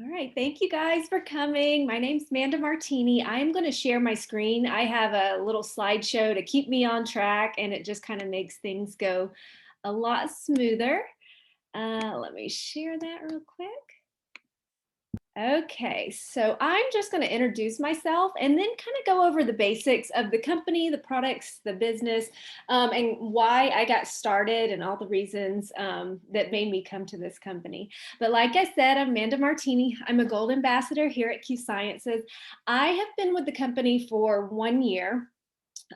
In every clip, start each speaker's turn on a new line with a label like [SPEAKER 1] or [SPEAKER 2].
[SPEAKER 1] All right, thank you guys for coming. My name's Manda Martini. I'm going to share my screen. I have a little slideshow to keep me on track, and it just kind of makes things go a lot smoother. Let me share that real quick. Okay, so I'm just going to introduce myself and then kind of go over the basics of the company, the products, the business, and why I got started and all the reasons that made me come to this company. But like I said, I'm Amanda Martini. I'm a gold ambassador here at Q Sciences. I have been with the company for 1 year.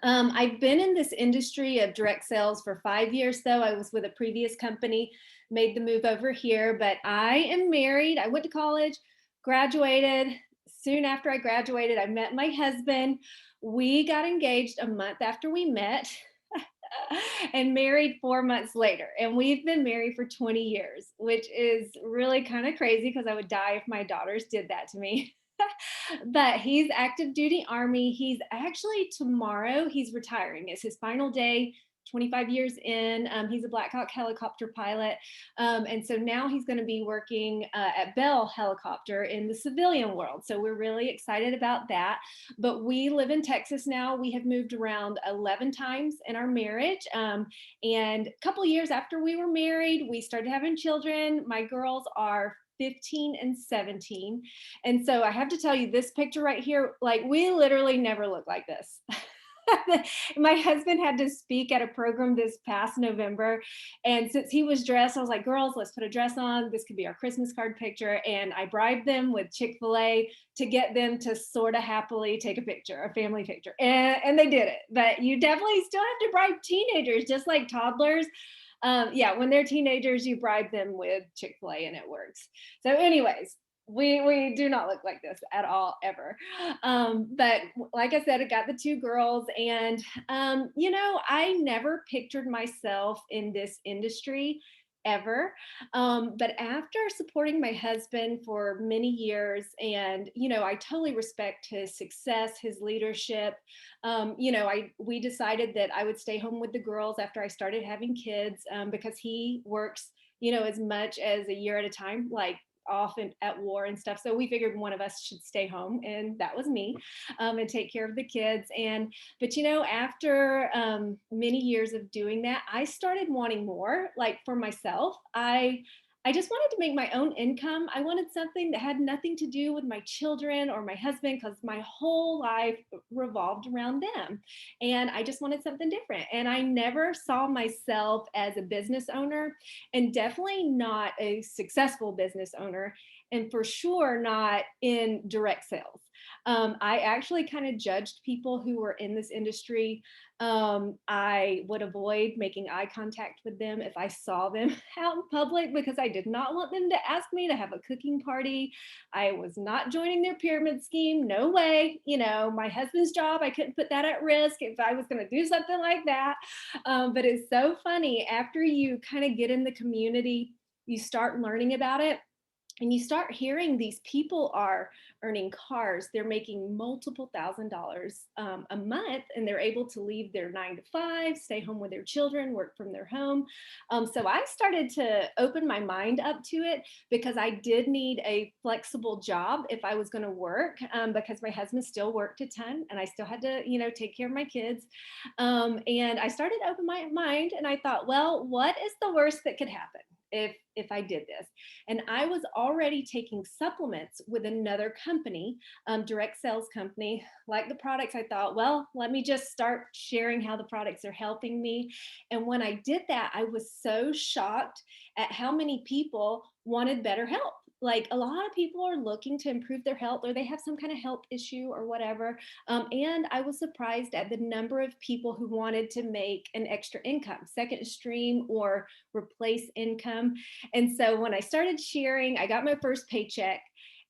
[SPEAKER 1] I've been in this industry of direct sales for 5 years, though. I was with a previous company, made the move over here, but I am married. I went to college, graduated. Soon after I graduated, I met my husband. We got engaged a month after we met and married 4 months later. And we've been married for 20 years, which is really kind of crazy because I would die if my daughters did that to me. But he's active duty Army. He's actually tomorrow, he's retiring. It's his final day, 25 years in. He's a Black Hawk helicopter pilot. And so now he's going to be working at Bell Helicopter in the civilian world. So we're really excited about that. But we live in Texas now. We have moved around 11 times in our marriage. And a couple years after we were married, we started having children. My girls are 15 and 17. And so I have to tell you, this picture right here, like we literally never look like this. My husband had to speak at a program this past November. And since he was dressed, I was like, girls, let's put a dress on. This could be our Christmas card picture. And I bribed them with Chick-fil-A to get them to sort of happily take a picture, a family picture. And they did it. But you definitely still have to bribe teenagers, just like toddlers. Yeah, when they're teenagers, you bribe them with Chick-fil-A and it works. So anyways, we do not look like this at all ever. But like I said, I got the two girls, and I never pictured myself in this industry ever. But after supporting my husband for many years, and I totally respect his success, his leadership. We decided that I would stay home with the girls after I started having kids, because he works, as much as a year at a time, like often at war and stuff. So we figured one of us should stay home, and that was me, and take care of the kids. But after many years of doing that, I started wanting more, like for myself. I just wanted to make my own income. I wanted something that had nothing to do with my children or my husband, because my whole life revolved around them. And I just wanted something different. And I never saw myself as a business owner, and definitely not a successful business owner, and for sure not in direct sales. I actually kind of judged people who were in this industry. I would avoid making eye contact with them if I saw them out in public, because I did not want them to ask me to have a cooking party. I was not joining their pyramid scheme. No way. My husband's job, I couldn't put that at risk if I was going to do something like that. But it's so funny. After you kind of get in the community, you start learning about it, and you start hearing these people are earning cars. They're making multiple $1,000s a month, and they're able to leave their 9 to 5, stay home with their children, work from their home. So I started to open my mind up to it, because I did need a flexible job if I was going to work, because my husband still worked a ton, and I still had to, take care of my kids. And I started to open my mind, and I thought, well, what is the worst that could happen if I did this? And I was already taking supplements with another company, direct sales company, like the products. I thought, well, let me just start sharing how the products are helping me. And when I did that, I was so shocked at how many people wanted better health. Like, a lot of people are looking to improve their health, or they have some kind of health issue or whatever. And I was surprised at the number of people who wanted to make an extra income, second stream, or replace income. And so when I started sharing, I got my first paycheck.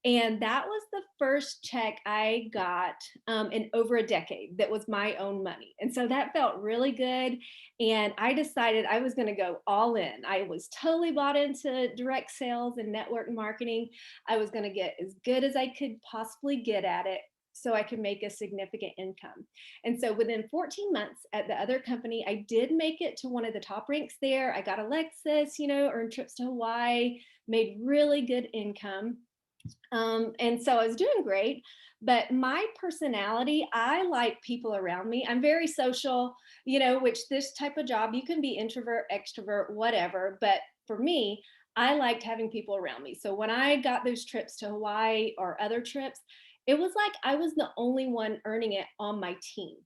[SPEAKER 1] And that was the first check I got in over a decade that was my own money. And so that felt really good. And I decided I was going to go all in. I was totally bought into direct sales and network marketing. I was going to get as good as I could possibly get at it, so I could make a significant income. And so within 14 months at the other company, I did make it to one of the top ranks there. I got a Lexus, earned trips to Hawaii, made really good income. And so I was doing great, but my personality, I like people around me. I'm very social, which this type of job, you can be introvert, extrovert, whatever. But for me, I liked having people around me. So when I got those trips to Hawaii or other trips, it was like I was the only one earning it on my team.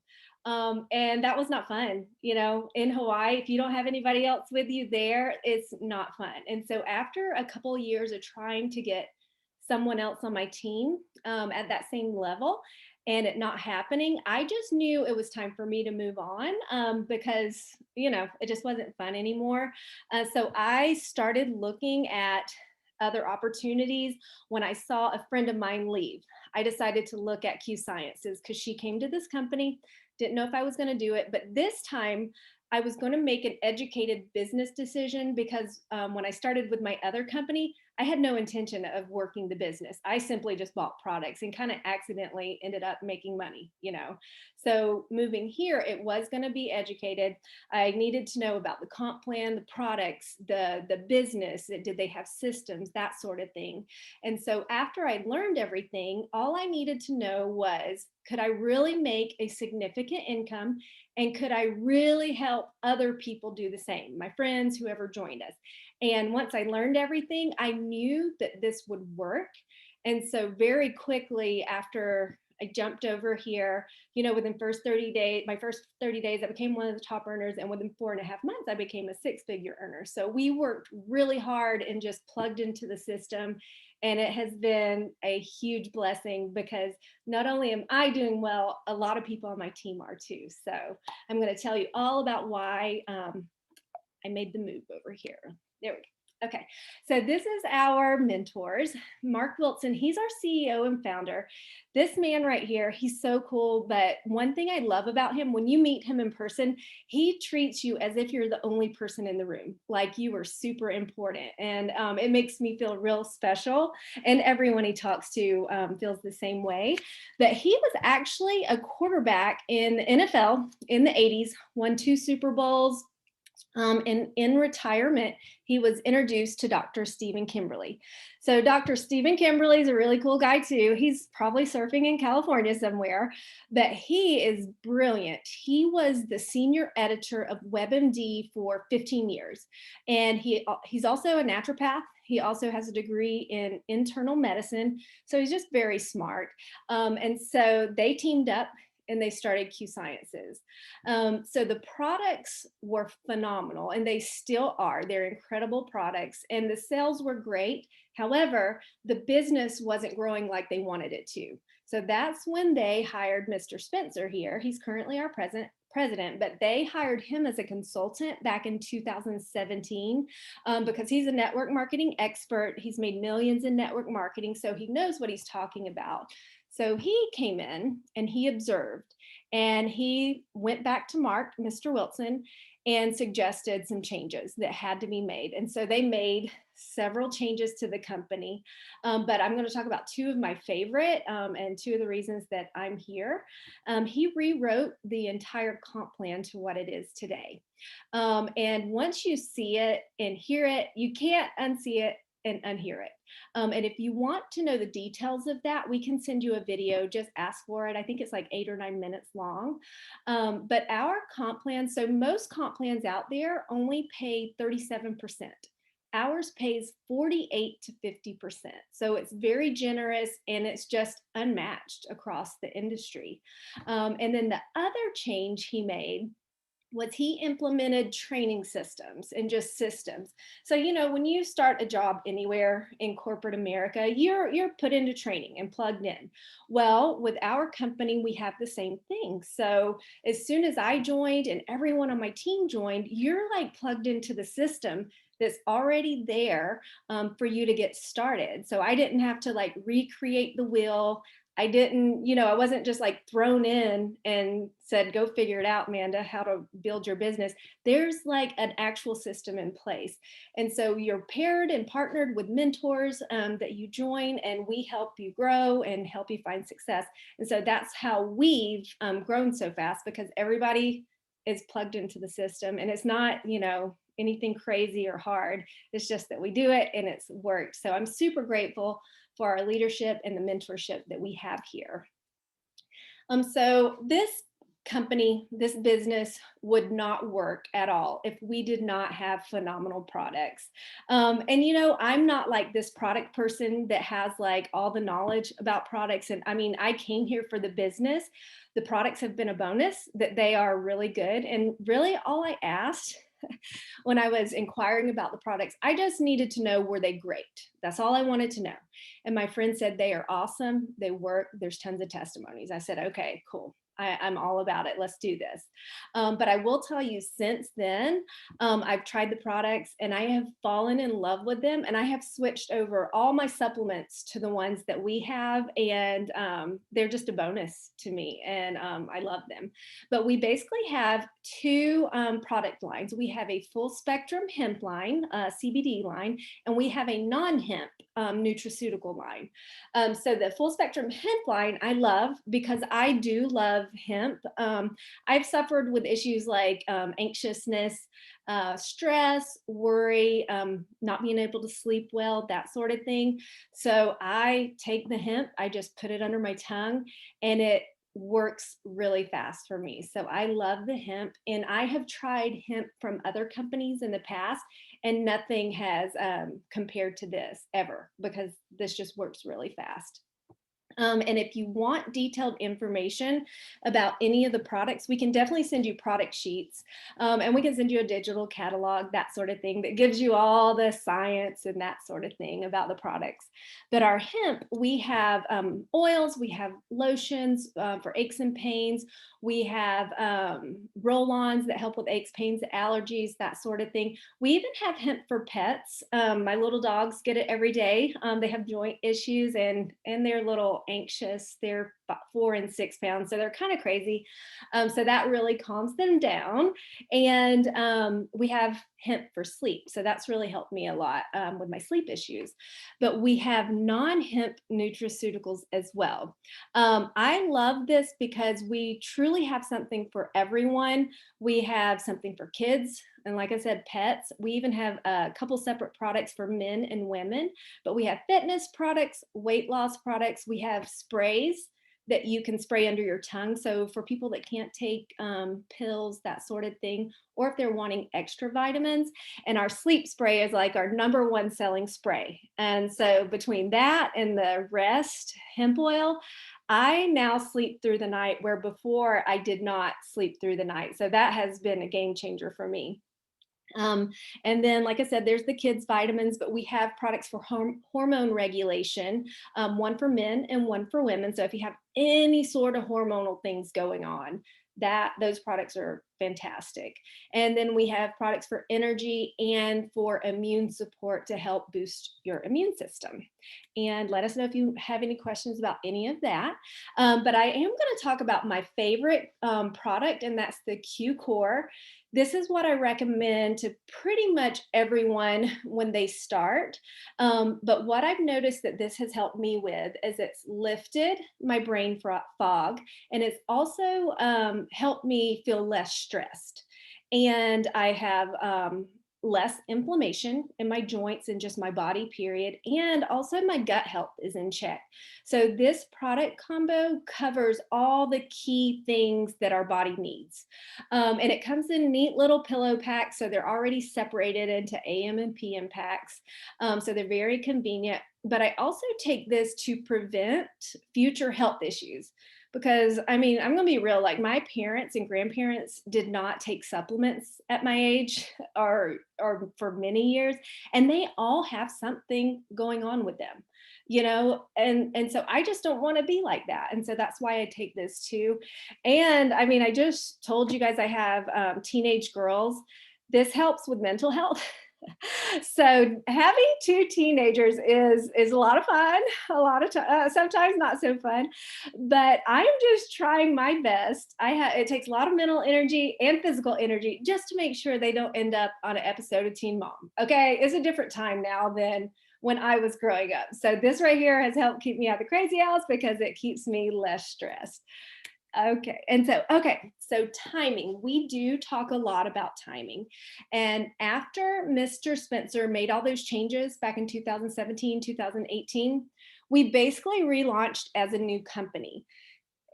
[SPEAKER 1] And that was not fun. In Hawaii, if you don't have anybody else with you there, it's not fun. And so after a couple of years of trying to get someone else on my team at that same level and it not happening, I just knew it was time for me to move on because, it just wasn't fun anymore. So I started looking at other opportunities. When I saw a friend of mine leave, I decided to look at Q Sciences because she came to this company, didn't know if I was going to do it, but this time I was going to make an educated business decision because when I started with my other company, I had no intention of working the business. I simply just bought products and kind of accidentally ended up making money. So moving here, it was going to be educated. I needed to know about the comp plan, the products, the business. Did they have systems, that sort of thing. And so after I learned everything, all I needed to know was, could I really make a significant income? And could I really help other people do the same? My friends, whoever joined us. And once I learned everything, I knew that this would work. And so very quickly after I jumped over here, within first 30 days, my first 30 days, I became one of the top earners. And within 4.5 months, I became a 6-figure earner. So we worked really hard and just plugged into the system. And it has been a huge blessing because not only am I doing well, a lot of people on my team are too. So I'm going to tell you all about why I made the move over here. There we go. Okay, so this is our mentors. Mark Wilson, he's our CEO and founder. This man right here, he's so cool. But one thing I love about him, when you meet him in person, he treats you as if you're the only person in the room, like you are super important. And it makes me feel real special. And everyone he talks to feels the same way. But he was actually a quarterback in the NFL in the 80s, won 2 Super Bowls. In retirement, he was introduced to Dr. Stephen Kimberly. So Dr. Stephen Kimberly is a really cool guy too. He's probably surfing in California somewhere, but he is brilliant. He was the senior editor of WebMD for 15 years. And he's also a naturopath. He also has a degree in internal medicine. So he's just very smart. And so they teamed up and they started Q Sciences. So the products were phenomenal and they still are. They're incredible products and the sales were great. However, the business wasn't growing like they wanted it to. So that's when they hired Mr. Spencer here. He's currently our president, but they hired him as a consultant back in 2017 because he's a network marketing expert. He's made millions in network marketing, so he knows what he's talking about. So he came in and he observed and he went back to Mark, Mr. Wilson, and suggested some changes that had to be made. And so they made several changes to the company. But I'm going to talk about two of my favorite and two of the reasons that I'm here. He rewrote the entire comp plan to what it is today. And once you see it and hear it, you can't unsee it and unhear it. And if you want to know the details of that, we can send you a video. Just ask for it. I think it's like 8 or 9 minutes long. But our comp plan, so most comp plans out there only pay 37%. Ours pays 48 to 50%. So it's very generous and it's just unmatched across the industry. And then the other change he made was he implemented training systems and just systems. So, when you start a job anywhere in corporate America, you're put into training and plugged in. Well, with our company, we have the same thing. So as soon as I joined and everyone on my team joined, you're like plugged into the system that's already there for you to get started. So I didn't have to like recreate the wheel. I didn't, I wasn't just like thrown in and said, go figure it out, Manda, how to build your business. There's like an actual system in place. And so you're paired and partnered with mentors that you join, and we help you grow and help you find success. And so that's how we've grown so fast, because everybody is plugged into the system, and it's not, anything crazy or hard. It's just that we do it and it's worked. So I'm super grateful for our leadership and the mentorship that we have here. So this company, this business would not work at all if we did not have phenomenal products. And I'm not like this product person that has like all the knowledge about products. And I mean, I came here for the business. The products have been a bonus, that they are really good. And really all I asked when I was inquiring about the products, I just needed to know, were they great? That's all I wanted to know. And my friend said, they are awesome. They work. There's tons of testimonies. I said, okay, cool. I'm all about it. Let's do this. But I will tell you, since then, I've tried the products and I have fallen in love with them. And I have switched over all my supplements to the ones that we have. And they're just a bonus to me. And I love them. But we basically have two product lines. We have a full spectrum hemp line, CBD line, and we have a non-hemp nutraceutical line. So the full spectrum hemp line I love because I do love hemp. I've suffered with issues like anxiousness, stress, worry, not being able to sleep well, that sort of thing. So I take the hemp, I just put it under my tongue, and it works really fast for me. So I love the hemp, and I have tried hemp from other companies in the past, and nothing has compared to this ever, because this just works really fast. And if you want detailed information about any of the products, we can definitely send you product sheets, and we can send you a digital catalog, that sort of thing, that gives you all the science and that sort of thing about the products. But our hemp, we have oils, we have lotions for aches and pains, we have roll-ons that help with aches, pains, allergies, that sort of thing. We even have hemp for pets. My little dogs get it every day. They have joint issues and they're little anxious. They're about 4 and 6 pounds, so they're kind of crazy. So that really calms them down. And we have hemp for sleep. So that's really helped me a lot with my sleep issues. But we have non-hemp nutraceuticals as well. I love this because we truly have something for everyone. We have something for kids. And like I said, pets. We even have a couple separate products for men and women, but we have fitness products, weight loss products. We have sprays that you can spray under your tongue. So for people that can't take pills, that sort of thing, or if they're wanting extra vitamins. And our sleep spray is like our #1 selling spray. And so between that and the rest, hemp oil, I now sleep through the night, where before I did not sleep through the night. So that has been a game changer for me. And then, like I said, there's the kids' vitamins, but we have products for hormone regulation, one for men and one for women. So if you have any sort of hormonal things going on, those products are fantastic. And then we have products for energy and for immune support to help boost your immune system. And let us know if you have any questions about any of that. But I am going to talk about my favorite product, and that's the Q Core. This is what I recommend to pretty much everyone when they start. But what I've noticed that this has helped me with is it's lifted my brain fog, and it's also helped me feel less stressed. And I have less inflammation in my joints and just my body, period. And also my gut health is in check. So this product combo covers all the key things that our body needs. And it comes in neat little pillow packs. So they're already separated into AM and PM packs. So they're very convenient. But I also take this to prevent future health issues. Because I mean, I'm going to be real, like my parents and grandparents did not take supplements at my age or for many years, and they all have something going on with them, and so I just don't want to be like that. And so that's why I take this too. And I mean, I just told you guys I have teenage girls. This helps with mental health. So having two teenagers is a lot of fun, sometimes not so fun, but I'm just trying my best. It takes a lot of mental energy and physical energy just to make sure they don't end up on an episode of Teen Mom. Okay, it's a different time now than when I was growing up. So this right here has helped keep me out of the crazy house because it keeps me less stressed. Okay. So timing, we do talk a lot about timing. And after Mr. Spencer made all those changes back in 2017, 2018, we basically relaunched as a new company.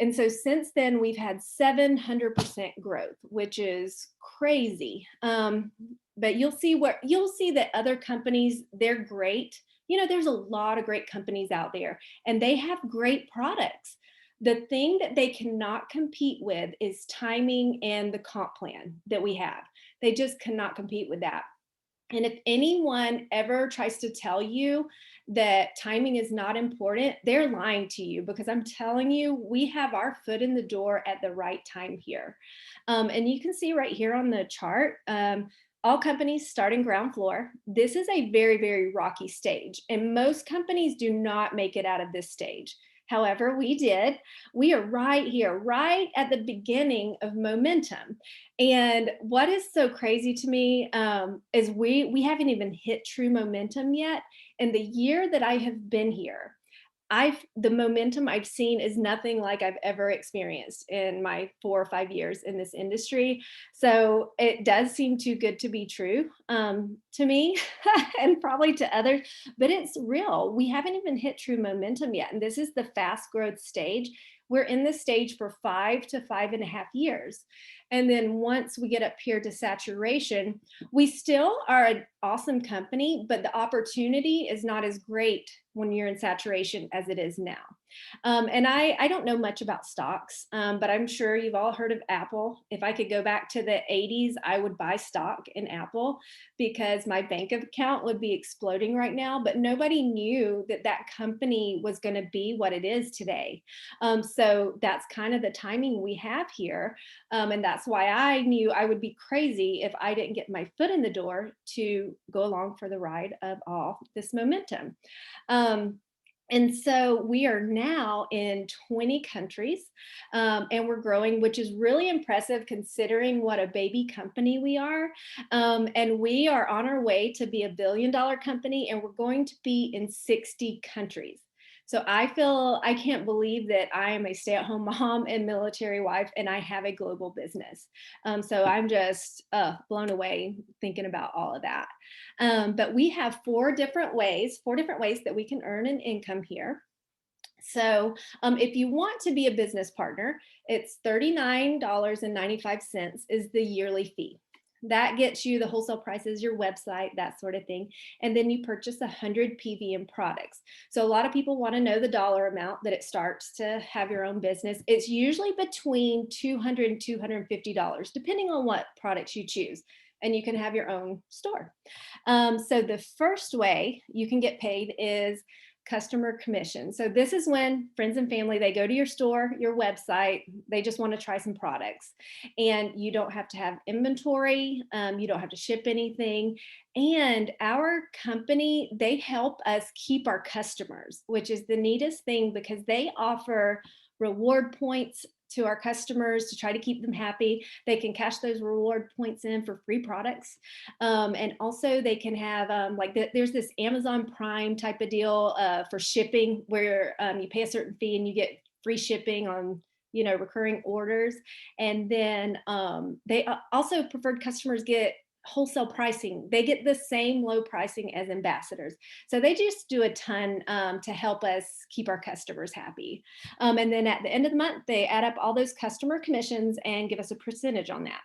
[SPEAKER 1] And so since then, we've had 700% growth, which is crazy. But you'll see that other companies, they're great. You know, there's a lot of great companies out there and they have great products. The thing that they cannot compete with is timing and the comp plan that we have. They just cannot compete with that. And if anyone ever tries to tell you that timing is not important, they're lying to you because I'm telling you, we have our foot in the door at the right time here. And you can see right here on the chart, all companies start in ground floor. This is a very, very rocky stage, and most companies do not make it out of this stage. However, we did. We are right here, right at the beginning of momentum. And what is so crazy to me is we haven't even hit true momentum yet. And the year that I have been here, the momentum I've seen is nothing like I've ever experienced in my 4 or 5 years in this industry. So it does seem too good to be true to me and probably to others, but it's real. We haven't even hit true momentum yet. And this is the fast growth stage. We're in this stage for 5 to 5.5 years. And then once we get up here to saturation, we still are an awesome company, but the opportunity is not as great when you're in saturation as it is now. And I don't know much about stocks, but I'm sure you've all heard of Apple. If I could go back to the 80s, I would buy stock in Apple because my bank account would be exploding right now. But nobody knew that that company was going to be what it is today. So that's kind of the timing we have here. And that's why I knew I would be crazy if I didn't get my foot in the door to go along for the ride of all this momentum. Um, and so we are now in 20 countries and we're growing, which is really impressive considering what a baby company we are. And we are on our way to be $1 billion company and we're going to be in 60 countries. So I can't believe that I am a stay at home mom and military wife and I have a global business. So I'm just blown away thinking about all of that. But we have four different ways that we can earn an income here. So if you want to be a business partner, it's $39.95 is the yearly fee. That gets you the wholesale prices, your website, that sort of thing. And then you purchase 100 PVM products. So a lot of people want to know the dollar amount that it starts to have your own business. It's usually between $200 and $250, depending on what products you choose. And you can have your own store. So the first way you can get paid is customer commission. So this is when friends and family, they go to your store, your website, they just want to try some products and you don't have to have inventory. You don't have to ship anything. And our company, they help us keep our customers, which is the neatest thing because they offer reward points to our customers to try to keep them happy. They can cash those reward points in for free products. And also they can have there's this Amazon Prime type of deal for shipping where you pay a certain fee and you get free shipping on recurring orders. And then they also preferred customers get wholesale pricing. They get the same low pricing as ambassadors. So they just do a ton to help us keep our customers happy. And then at the end of the month, they add up all those customer commissions and give us a percentage on that.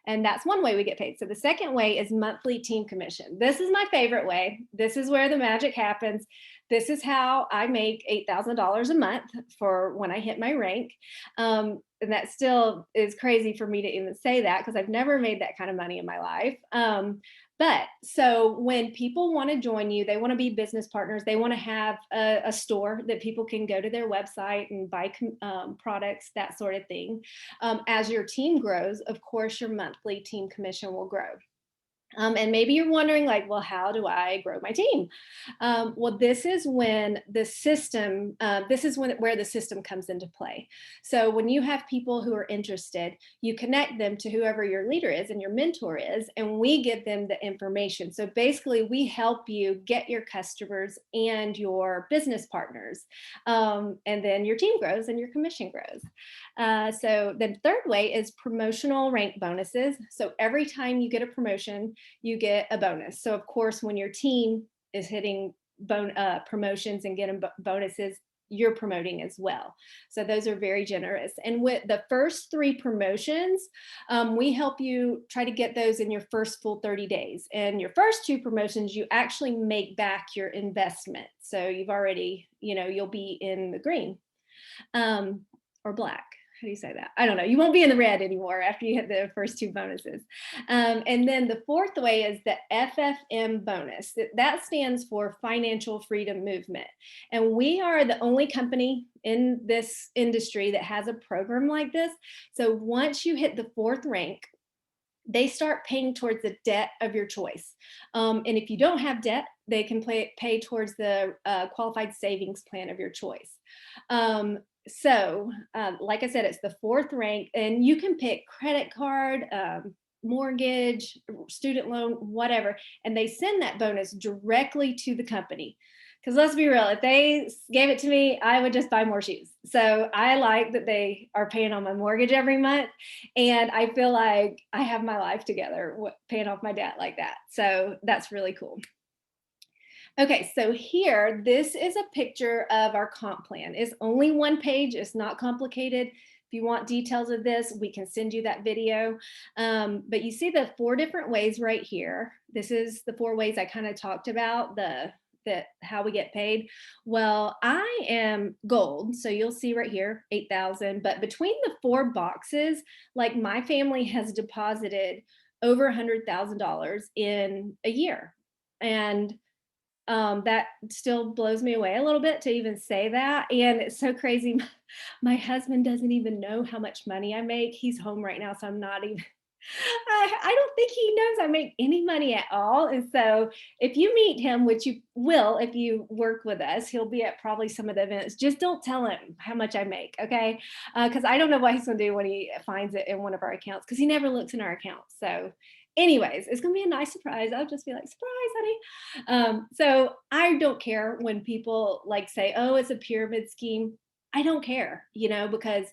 [SPEAKER 1] And that's one way we get paid. So the second way is monthly team commission. This is my favorite way. This is where the magic happens. This is how I make $8,000 a month for when I hit my rank. And that still is crazy for me to even say that because I've never made that kind of money in my life. But so when people want to join you, they want to be business partners, they want to have a store that people can go to their website and buy products, that sort of thing. As your team grows, of course, your monthly team commission will grow. And maybe you're wondering, like, well, how do I grow my team? Well, this is when the system, this is when where the system comes into play. So when you have people who are interested, you connect them to whoever your leader is and your mentor is, and we give them the information. So basically, we help you get your customers and your business partners, and then your team grows and your commission grows. So the third way is promotional rank bonuses. So every time you get a promotion, you get a bonus. So of course, when your team is hitting promotions and getting bonuses, you're promoting as well. So those are very generous. And with the first 3 promotions, we help you try to get those in your first full 30 days. And your first 2 promotions, you actually make back your investment. So you've already, you'll be in the green, or black. How do you say that? I don't know. You won't be in the red anymore after you hit the first 2 bonuses. And then the fourth way is the FFM bonus. That stands for Financial Freedom Movement. And we are the only company in this industry that has a program like this. So once you hit the 4th rank, they start paying towards the debt of your choice. And if you don't have debt, they can pay towards the qualified savings plan of your choice. Like I said, it's the 4th rank, and you can pick credit card, mortgage, student loan, whatever, and they send that bonus directly to the company. Because let's be real, if they gave it to me, I would just buy more shoes. So I like that they are paying on my mortgage every month, and I feel like I have my life together paying off my debt like that. So that's really cool. Okay, so here, this is a picture of our comp plan. It's only 1 page, it's not complicated. If you want details of this, we can send you that video. But you see the 4 different ways right here. This is the 4 ways I kind of talked about, how we get paid. Well, I am gold, so you'll see right here, 8,000. But between the 4 boxes, like my family has deposited over $100,000 in a year. And that still blows me away a little bit to even say that. And it's so crazy. My husband doesn't even know how much money I make. He's home right now, so I'm not even, I don't think he knows I make any money at all. And so if you meet him, which you will if you work with us, he'll be at probably some of the events. Just don't tell him how much I make, okay? Because I don't know what he's going to do when he finds it in one of our accounts, because he never looks in our accounts. So anyways, it's going to be a nice surprise. I'll just be like, surprise, honey. So I don't care when people like say, oh, it's a pyramid scheme. I don't care, because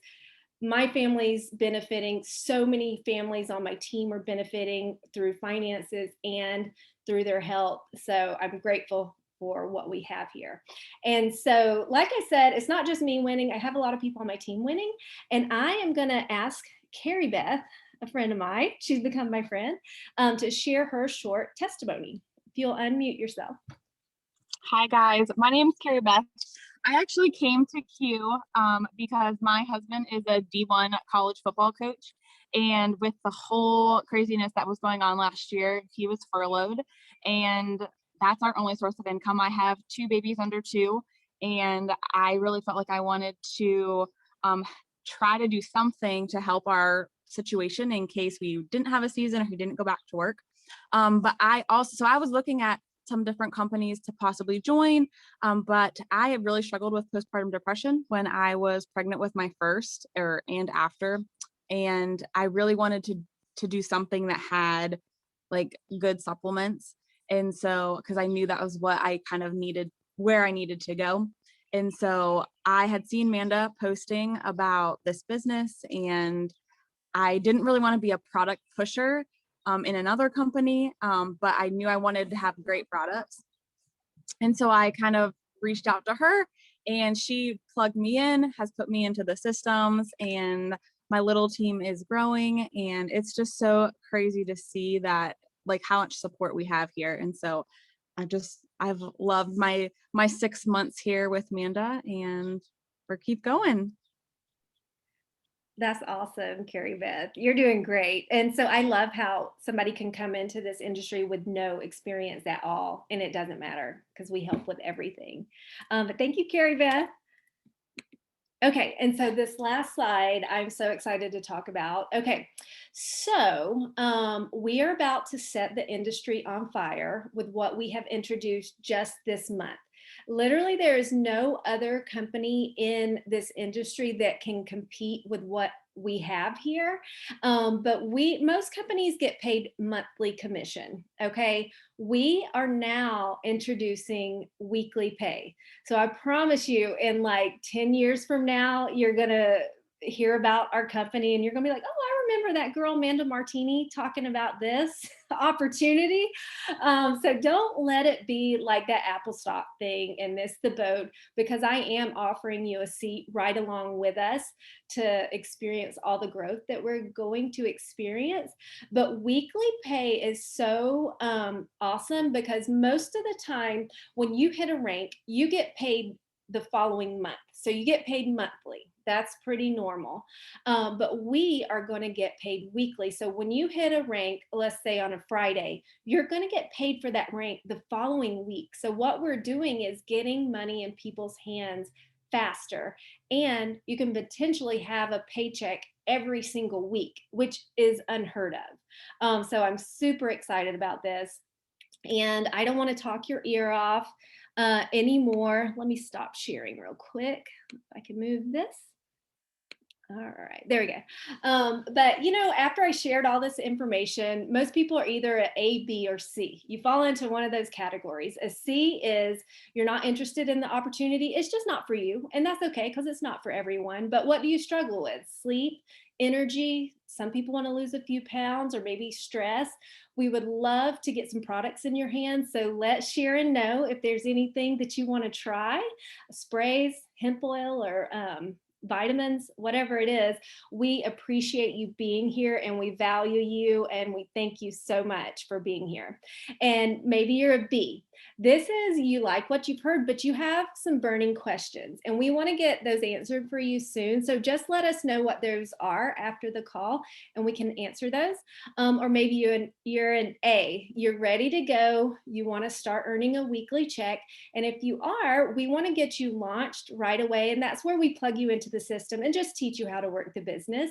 [SPEAKER 1] my family's benefiting. So many families on my team are benefiting through finances and through their health. So I'm grateful for what we have here. And so, like I said, it's not just me winning. I have a lot of people on my team winning. And I am going to ask Carrie Beth, a friend of mine, she's become my friend, to share her short testimony. If you'll unmute yourself.
[SPEAKER 2] Hi guys, my name is Carrie Beth. I actually came to Q because my husband is a D1 college football coach, and with the whole craziness that was going on last year, he was furloughed, and that's our only source of income. I have 2 babies under 2, and I really felt like I wanted to try to do something to help our situation in case we didn't have a season or he didn't go back to work. But I was looking at some different companies to possibly join. But I had really struggled with postpartum depression when I was pregnant with my first and after. And I really wanted to do something that had like good supplements. And so, because I knew that was what I kind of needed, where I needed to go. And so I had seen Manda posting about this business, and I didn't really want to be a product pusher in another company, but I knew I wanted to have great products. And so I kind of reached out to her, and she plugged me in, has put me into the systems, and my little team is growing. And it's just so crazy to see that, like, how much support we have here. And so I've loved my 6 months here with Manda, and we're keep going.
[SPEAKER 1] That's awesome, Carrie Beth. You're doing great. And so I love how somebody can come into this industry with no experience at all, and it doesn't matter because we help with everything. But thank you, Carrie Beth. Okay, and so this last slide, I'm so excited to talk about. Okay, so we are about to set the industry on fire with what we have introduced just this month. Literally, there is no other company in this industry that can compete with what we have here. But most companies get paid monthly commission. Okay, we are now introducing weekly pay. So I promise you, in like 10 years from now, you're going to hear about our company and you're going to be like, oh, I remember that girl, Manda Martini, talking about this opportunity. So don't let it be like that Apple stock thing and miss the boat, because I am offering you a seat right along with us to experience all the growth that we're going to experience. But weekly pay is so awesome, because most of the time when you hit a rank, you get paid the following month. So you get paid monthly. That's pretty normal. But we are going to get paid weekly. So when you hit a rank, let's say on a Friday, you're going to get paid for that rank the following week. So what we're doing is getting money in people's hands faster, and you can potentially have a paycheck every single week, which is unheard of. So I'm super excited about this, and I don't want to talk your ear off anymore. Let me stop sharing real quick. If I can move this. All right, there we go. But after I shared all this information, most people are either at A, B, or C. You fall into one of those categories. A C is you're not interested in the opportunity. It's just not for you. And that's okay, because it's not for everyone. But what do you struggle with? Sleep, energy. Some people want to lose a few pounds, or maybe stress. We would love to get some products in your hands. So let Sharon know if there's anything that you want to try, sprays, hemp oil, or vitamins, whatever it is. We appreciate you being here, and we value you, and we thank you so much for being here. And maybe you're a B. This is, you like what you've heard, but you have some burning questions, and we want to get those answered for you soon. So just let us know what those are after the call, and we can answer those. Or maybe you're an A. You're ready to go. You want to start earning a weekly check. And if you are, we want to get you launched right away. And that's where we plug you into the system and just teach you how to work the business.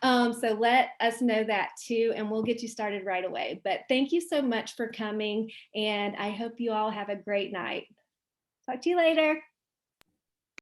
[SPEAKER 1] So let us know that too, and we'll get you started right away. But thank you so much for coming, and I hope you all have a great night. Talk to you later.